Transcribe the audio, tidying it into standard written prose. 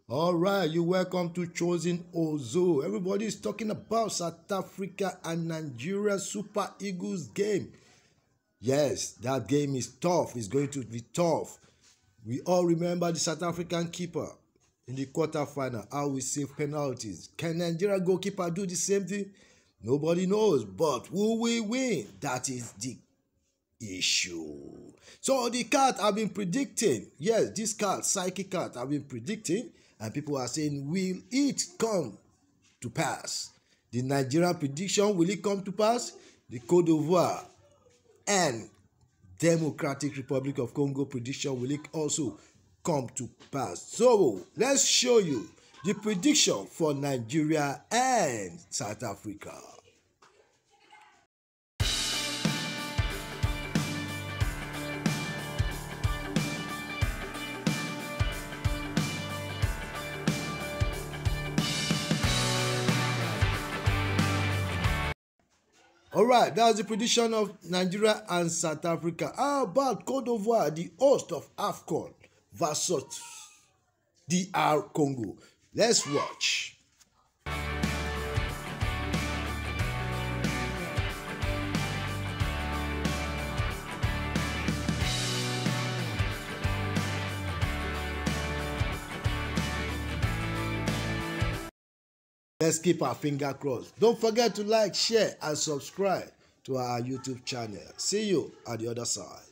All right, you welcome to Chosen Ozo. Everybody is talking about South Africa and Nigeria Super Eagles game. Yes, that game is tough. It's going to be tough. We all remember the South African keeper in the quarterfinal, how we save penalties. Can Nigeria goalkeeper do the same thing? Nobody knows, but who will win? That is the issue. So the card have been predicting. Yes, this card, psychic card, have been predicting, and people are saying, will it come to pass? The Nigerian prediction, will it come to pass? The Cote d'Ivoire and Democratic Republic of Congo prediction, will it also come to pass? So let's show you the prediction for Nigeria and South Africa. Alright, that's the prediction of Nigeria and South Africa. How about Cote d'Ivoire, the host of AFCON, versus DR Congo? Let's watch. Let's keep our finger crossed. Don't forget to like, share, and subscribe to our YouTube channel. See you at the other side.